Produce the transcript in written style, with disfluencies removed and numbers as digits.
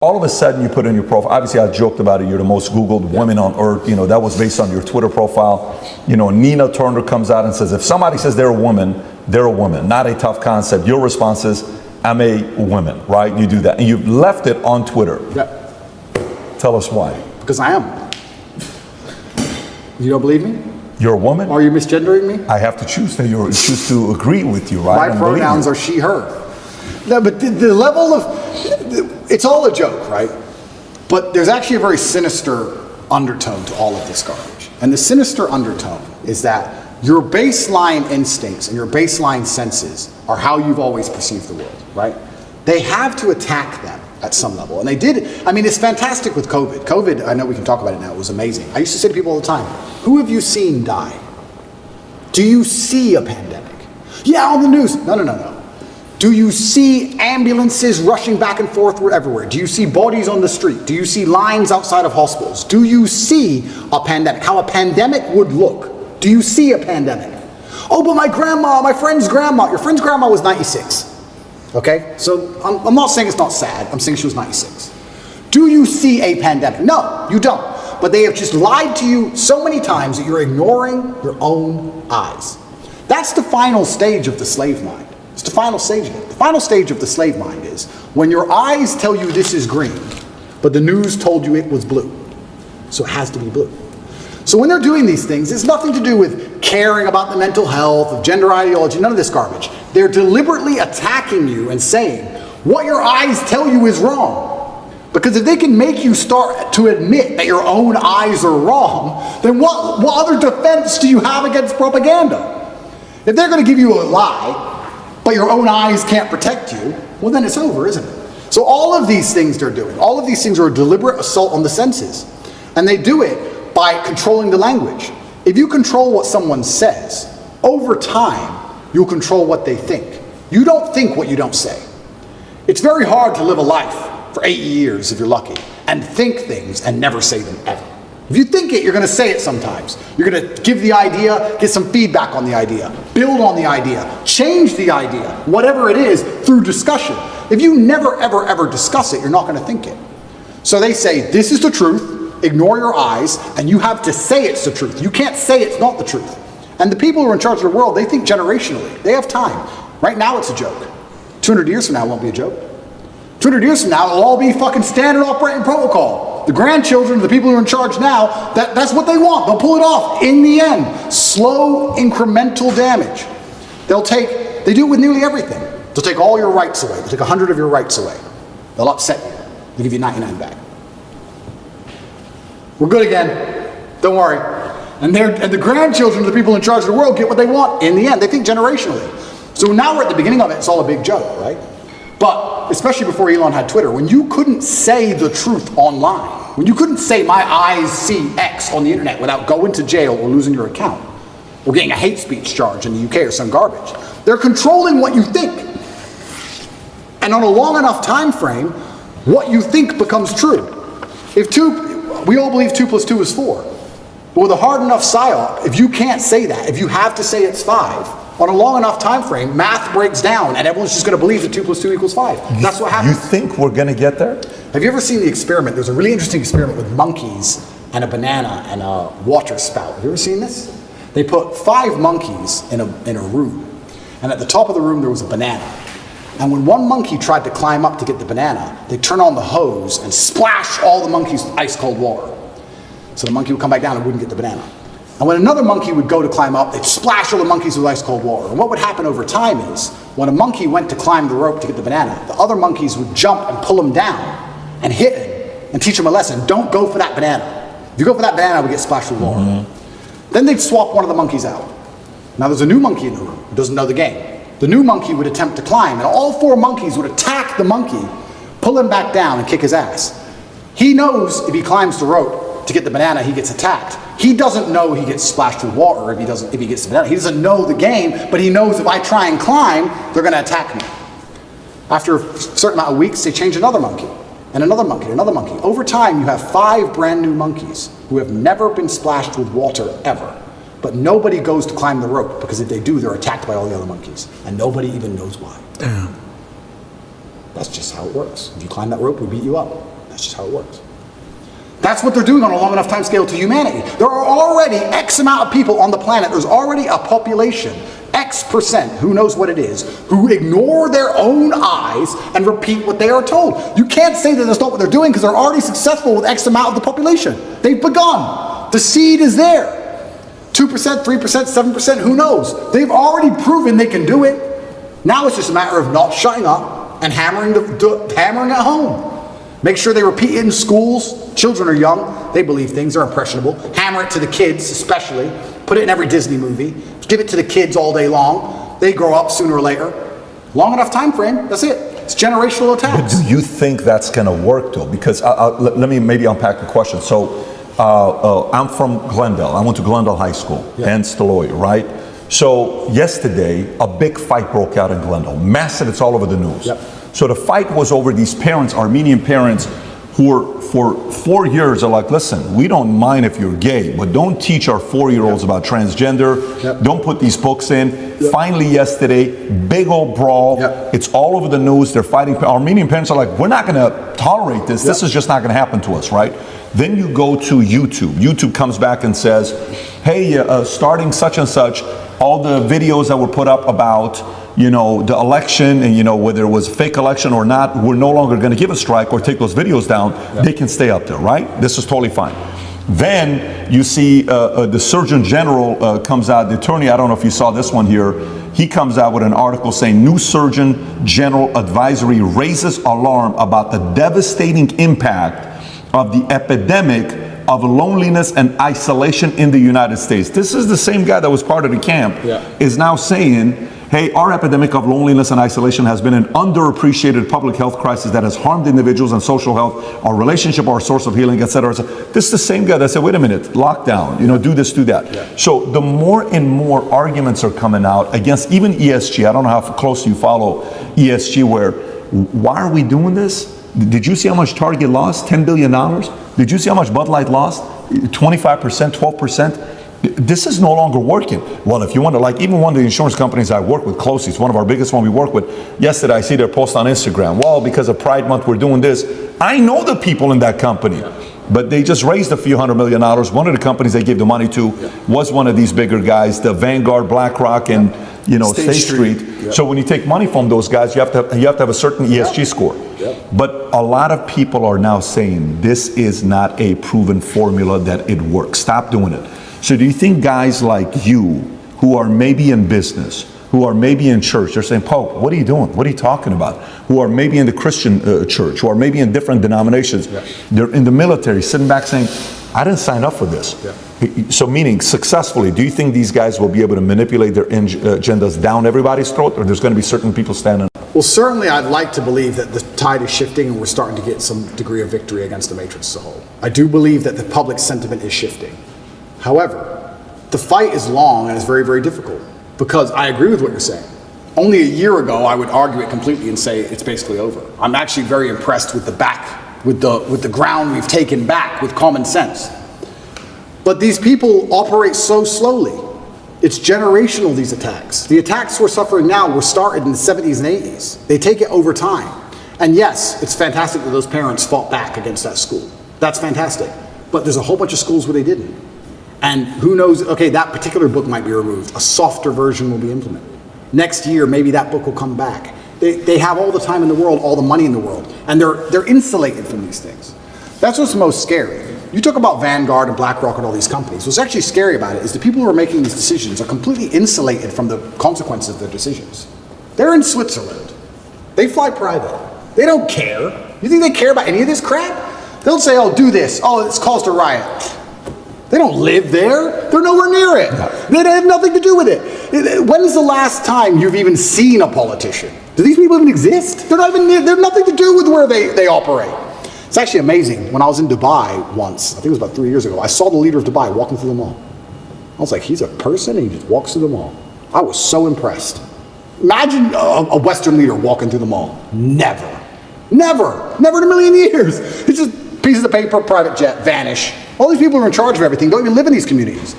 All of a sudden you put in your profile, obviously I joked about it, you're the most Googled woman on earth, that was based on your Twitter profile. Nina Turner comes out and says, if somebody says they're a woman, not a tough concept. Your response is, I'm a woman, right? You do that. And you've left it on Twitter. Yeah. Tell us why. Because I am. You don't believe me? You're a woman? Are you misgendering me? I have to choose to agree with you, right? My pronouns are she, her. No, but the level of, it's all a joke, right? But there's actually a very sinister undertone to all of this garbage. And the sinister undertone is that your baseline instincts and your baseline senses are how you've always perceived the world, right? They have to attack them at some level. And they did. I mean, it's fantastic with COVID. COVID, I know we can talk about it now, it was amazing. I used to say to people all the time, who have you seen die? Do you see a pandemic? Yeah, on the news. No. Do you see ambulances rushing back and forth everywhere? Do you see bodies on the street? Do you see lines outside of hospitals? Do you see a pandemic? How a pandemic would look? Do you see a pandemic? Oh, but my friend's grandma, your friend's grandma was 96. Okay, so I'm not saying it's not sad, I'm saying she was 96. Do you see a pandemic? No, you don't. But they have just lied to you so many times that you're ignoring your own eyes. That's the final stage of the slave mind. It's the final stage of it. The final stage of the slave mind is when your eyes tell you this is green, but the news told you it was blue. So it has to be blue. So when they're doing these things, it's nothing to do with caring about the mental health, of gender ideology, none of this garbage. They're deliberately attacking you and saying, what your eyes tell you is wrong. Because if they can make you start to admit that your own eyes are wrong, then what other defense do you have against propaganda? If they're going to give you a lie, but your own eyes can't protect you, well then it's over, isn't it? So all of these things they're doing, all of these things are a deliberate assault on the senses. And they do it by controlling the language. If you control what someone says, over time, you'll control what they think. You don't think what you don't say. It's very hard to live a life for 8 years, if you're lucky, and think things and never say them ever. If you think it, you're going to say it sometimes. You're going to give the idea, get some feedback on the idea, build on the idea, change the idea, whatever it is, through discussion. If you never, ever, ever discuss it, you're not going to think it. So they say, this is the truth, ignore your eyes, and you have to say it's the truth. You can't say it's not the truth. And the people who are in charge of the world, they think generationally. They have time. Right now it's a joke. 200 years from now it won't be a joke. 200 years from now it'll all be fucking standard operating protocol. The grandchildren, the people who are in charge now, that's what they want. They'll pull it off in the end. Slow, incremental damage. They do it with nearly everything. They'll take all your rights away. They'll take 100 of your rights away. They'll upset you. They'll give you 99 back. We're good again. Don't worry. And the grandchildren of the people in charge of the world get what they want in the end. They think generationally. So now we're at the beginning of it. It's all a big joke, right? But especially before Elon had Twitter, when you couldn't say the truth online, when you couldn't say my eyes see X on the internet without going to jail or losing your account, or getting a hate speech charge in the UK or some garbage, they're controlling what you think. And on a long enough time frame, what you think becomes true. We all believe 2 + 2 is 4. But with a hard enough psyop, if you can't say that, if you have to say it's 5, on a long enough time frame, math breaks down and everyone's just going to believe that 2 + 2 = 5. That's what happens. You think we're going to get there? Have you ever seen the experiment? There's a really interesting experiment with monkeys and a banana and a water spout. Have you ever seen this? They put 5 monkeys in a room. And at the top of the room there was a banana. And when one monkey tried to climb up to get the banana, they turn on the hose and splash all the monkeys with ice cold water. So the monkey would come back down and wouldn't get the banana. And when another monkey would go to climb up, they'd splash all the monkeys with ice cold water. And what would happen over time is, when a monkey went to climb the rope to get the banana, the other monkeys would jump and pull him down and hit him and teach him a lesson. Don't go for that banana. If you go for that banana, we get splashed with water. Then they'd swap one of the monkeys out. Now there's a new monkey in the room who doesn't know the game. The new monkey would attempt to climb, and all 4 monkeys would attack the monkey, pull him back down and kick his ass. He knows if he climbs the rope to get the banana, he gets attacked. He doesn't know he gets splashed with water if he gets the banana. He doesn't know the game, but he knows if I try and climb, they're going to attack me. After a certain amount of weeks, they change another monkey, and another monkey, and another monkey. Over time, you have 5 brand new monkeys who have never been splashed with water ever. But nobody goes to climb the rope, because if they do, they're attacked by all the other monkeys. And nobody even knows why. Damn. That's just how it works. If you climb that rope, we beat you up. That's just how it works. That's what they're doing on a long enough time scale to humanity. There are already X amount of people on the planet. There's already a population, X percent, who knows what it is, who ignore their own eyes and repeat what they are told. You can't say that that's not what they're doing because they're already successful with X amount of the population. They've begun. The seed is there. 2%, 3%, 7%, who knows? They've already proven they can do it. Now it's just a matter of not shutting up and hammering at home. Make sure they repeat it in schools. Children are young. They believe things. They're impressionable. Hammer it to the kids, especially. Put it in every Disney movie. Give it to the kids all day long. They grow up sooner or later. Long enough time frame. That's it. It's generational attacks. But do you think that's going to work, though? Because let me maybe unpack the question. So I'm from Glendale. I went to Glendale High School, hence the lawyer, right? So yesterday, a big fight broke out in Glendale. Massive. It's all over the news. Yep. So the fight was over these parents, Armenian parents, who were for 4 years are like, listen, we don't mind if you're gay, but don't teach our 4-year-olds about transgender. Don't put these books in. Finally yesterday, big old brawl. It's all over the news. They're fighting. Armenian parents are like, we're not going to tolerate this. This is just not going to happen to us, right? Then you go to YouTube. YouTube comes back and says, hey, starting such and such, all the videos that were put up about the election and, whether it was a fake election or not, we're no longer going to give a strike or take those videos down. They can stay up there, right? This is totally fine. Then you see the Surgeon General comes out, the attorney, I don't know if you saw this one here, he comes out with an article saying new Surgeon General advisory raises alarm about the devastating impact of the epidemic of loneliness and isolation in the United States. This is the same guy that was part of the camp, is now saying, hey, our epidemic of loneliness and isolation has been an underappreciated public health crisis that has harmed individuals and social health, our relationship, our source of healing, etc. This is the same guy that said, wait a minute, lockdown, do this, do that. So the more and more arguments are coming out against even ESG. I don't know how close you follow ESG, where, why are we doing this? Did you see how much Target lost? $10 billion? Did you see how much Bud Light lost? 25%, 12%? This is no longer working. Well, if you want to, even one of the insurance companies I work with closely, it's one of our biggest one we work with. Yesterday, I see their post on Instagram. Well, because of Pride Month, we're doing this. I know the people in that company, but they just raised a few $100 million. One of the companies they gave the money to was one of these bigger guys, the Vanguard, BlackRock, and State Street. So when you take money from those guys, you have to have a certain ESG score. But a lot of people are now saying this is not a proven formula that it works. Stop doing it. So do you think guys like you, who are maybe in business, who are maybe in church, they're saying, Pope, what are you doing? What are you talking about? Who are maybe in the Christian church, who are maybe in different denominations, they're in the military, sitting back saying, I didn't sign up for this. So meaning successfully, do you think these guys will be able to manipulate their agendas down everybody's throat, or there's going to be certain people standing up? Well, certainly I'd like to believe that the tide is shifting and we're starting to get some degree of victory against the matrix as a whole. I do believe that the public sentiment is shifting. However, the fight is long and it's very, very difficult, because I agree with what you're saying. Only a year ago, I would argue it completely and say it's basically over. I'm actually very impressed with the ground we've taken back with common sense. But these people operate so slowly. It's generational, these attacks. The attacks we're suffering now were started in the 70s and 80s. They take it over time. And yes, it's fantastic that those parents fought back against that school. That's fantastic. But there's a whole bunch of schools where they didn't. And who knows, okay, that particular book might be removed. A softer version will be implemented. Next year, maybe that book will come back. They have all the time in the world, all the money in the world, and they're insulated from these things. That's what's most scary. You talk about Vanguard and BlackRock and all these companies. What's actually scary about it is the people who are making these decisions are completely insulated from the consequences of their decisions. They're in Switzerland. They fly private. They don't care. You think they care about any of this crap? They'll say, oh, do this. Oh, it's caused a riot. They don't live there. They're nowhere near it. They have nothing to do with it. When is the last time you've even seen a politician? Do these people even exist? They're not even near, they're nothing to do with where they operate. It's actually amazing. When I was in Dubai once, I think it was about 3 years ago, I saw the leader of Dubai walking through the mall. I was like, he's a person and he just walks through the mall. I was so impressed. Imagine a Western leader walking through the mall. Never in a million years. It's just pieces of paper, private jet, vanish. All these people who are in charge of everything don't even live in these communities.